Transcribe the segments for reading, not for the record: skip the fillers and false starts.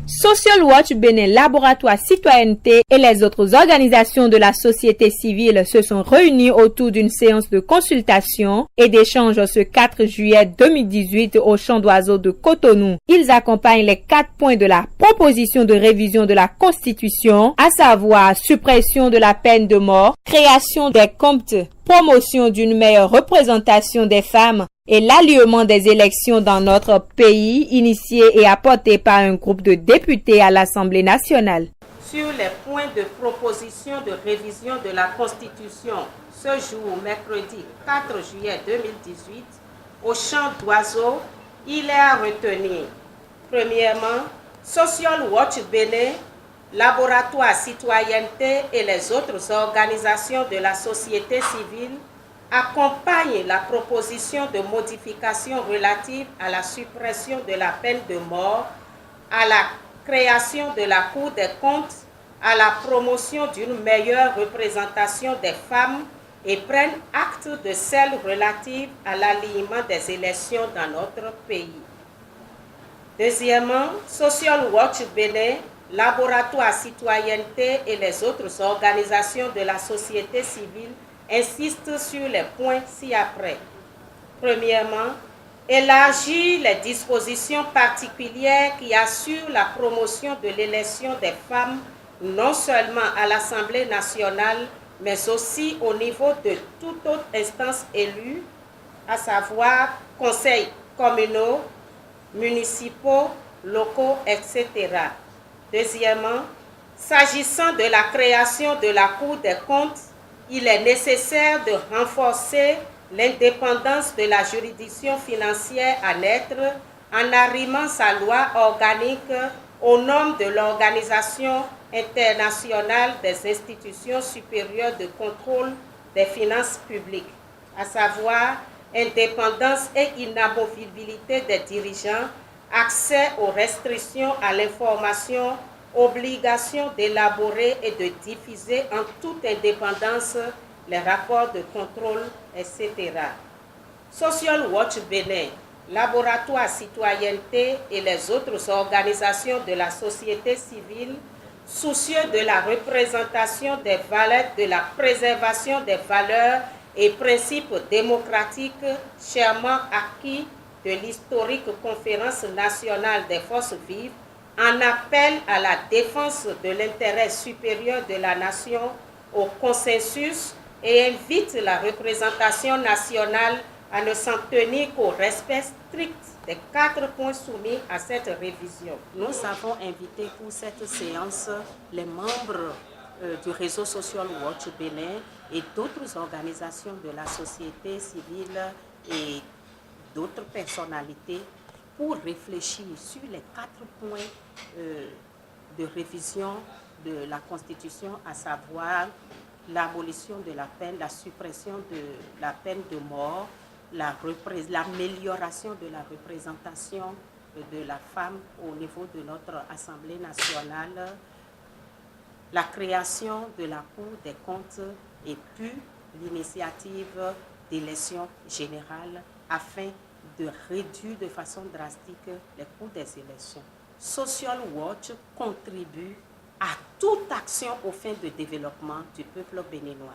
Social Watch Bénin, Laboratoire Citoyenneté et les autres organisations de la société civile se sont réunis autour d'une séance de consultation et d'échange ce 4 juillet 2018 au Champ d'Oiseaux de Cotonou. Ils accompagnent les 4 points de la proposition de révision de la Constitution, à savoir suppression de la peine de mort, création des comptes, promotion d'une meilleure représentation des femmes, et l'alliement des élections dans notre pays, initié et apporté par un groupe de députés à l'Assemblée nationale. Sur les points de proposition de révision de la Constitution, ce jour, mercredi 4 juillet 2018, au Champ d'Oiseaux, il est à retenir. Premièrement, Social Watch Bénin, Laboratoire Citoyenneté et les autres organisations de la société civile accompagne la proposition de modification relative à la suppression de la peine de mort, à la création de la Cour des comptes, à la promotion d'une meilleure représentation des femmes et prennent acte de celle relative à l'alignement des élections dans notre pays. Deuxièmement, Social Watch Bénin, Laboratoire Citoyenneté et les autres organisations de la société civile insiste sur les points ci-après. Premièrement, élargir les dispositions particulières qui assurent la promotion de l'élection des femmes non seulement à l'Assemblée nationale, mais aussi au niveau de toute autre instance élue, à savoir conseils communaux, municipaux, locaux, etc. Deuxièmement, s'agissant de la création de la Cour des comptes, il est nécessaire de renforcer l'indépendance de la juridiction financière à naître en arrimant sa loi organique aux normes de l'Organisation internationale des institutions supérieures de contrôle des finances publiques, à savoir indépendance et inamovibilité des dirigeants, accès aux restrictions à l'information, obligation d'élaborer et de diffuser en toute indépendance les rapports de contrôle, etc. Social Watch Bénin, Laboratoire Citoyenneté et les autres organisations de la société civile, soucieux de la représentation des valeurs, de la préservation des valeurs et principes démocratiques chèrement acquis de l'historique Conférence nationale des forces vives, en appel à la défense de l'intérêt supérieur de la nation au consensus et invite la représentation nationale à ne s'en tenir qu'au respect strict des 4 points soumis à cette révision. Nous avons invité pour cette séance les membres du réseau Social Watch Bénin et d'autres organisations de la société civile et d'autres personnalités pour réfléchir sur les 4 points de révision de la Constitution, à savoir l'abolition de la peine, la suppression de la peine de mort, l'amélioration de la représentation de la femme au niveau de notre Assemblée nationale, la création de la Cour des comptes et puis l'initiative d'élections générales afin de réduire de façon drastique les coûts des élections. Social Watch contribue à toute action aux fins de développement du peuple béninois.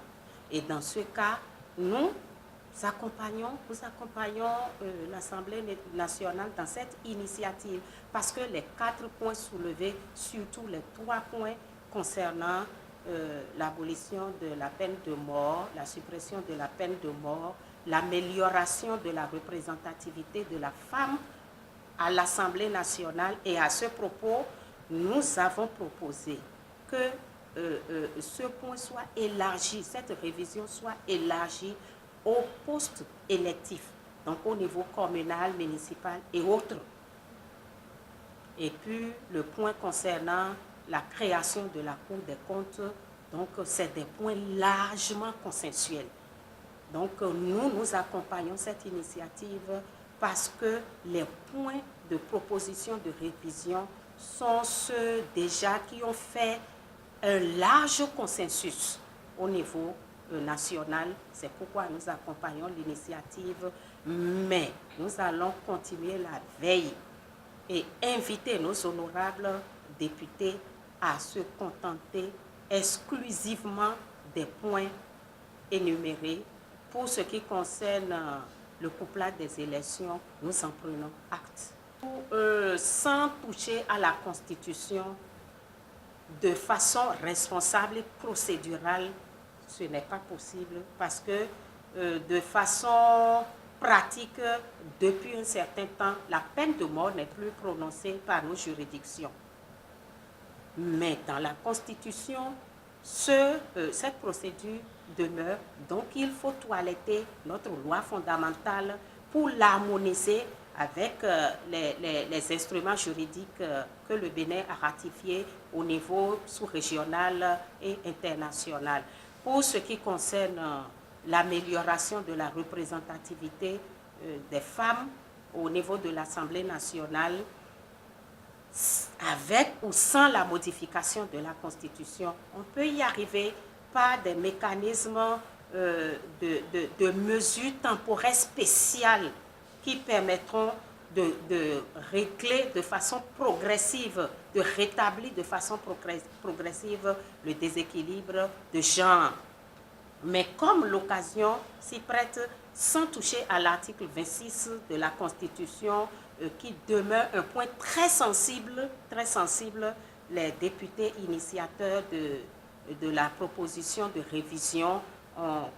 Et dans ce cas, nous accompagnons l'Assemblée nationale dans cette initiative parce que les 4 points soulevés, surtout les 3 points concernant l'abolition de la peine de mort, la suppression de la peine de mort, l'amélioration de la représentativité de la femme à l'Assemblée nationale. Et à ce propos, nous avons proposé que ce point soit élargi, cette révision soit élargie aux postes électifs, donc au niveau communal, municipal et autres. Et puis, le point concernant la création de la Cour des comptes, donc c'est des points largement consensuels. Donc, nous accompagnons cette initiative parce que les points de proposition de révision sont ceux déjà qui ont fait un large consensus au niveau national. C'est pourquoi nous accompagnons l'initiative, mais nous allons continuer la veille et inviter nos honorables députés à se contenter exclusivement des points énumérés. Pour ce qui concerne le couplage des élections, nous en prenons acte. Sans toucher à la Constitution de façon responsable et procédurale, ce n'est pas possible parce que de façon pratique, depuis un certain temps, la peine de mort n'est plus prononcée par nos juridictions. Mais dans la Constitution, cette procédure demeure. Donc il faut toiletter notre loi fondamentale pour l'harmoniser avec les instruments juridiques que le Bénin a ratifiés au niveau sous-régional et international. Pour ce qui concerne l'amélioration de la représentativité des femmes au niveau de l'Assemblée nationale, avec ou sans la modification de la Constitution, on peut y arriver par des mécanismes de mesures temporelles spéciales qui permettront de régler de façon progressive, de rétablir de façon progressive le déséquilibre de genre. Mais comme l'occasion s'y prête, sans toucher à l'article 26 de la Constitution, qui demeure un point très sensible, les députés initiateurs de la proposition de révision ont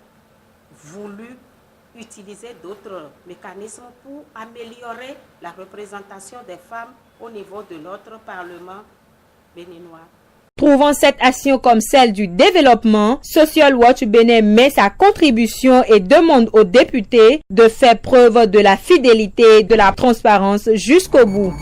voulu utiliser d'autres mécanismes pour améliorer la représentation des femmes au niveau de notre Parlement béninois. Trouvant cette action comme celle du développement, Social Watch Bénin met sa contribution et demande aux députés de faire preuve de la fidélité et de la transparence jusqu'au bout.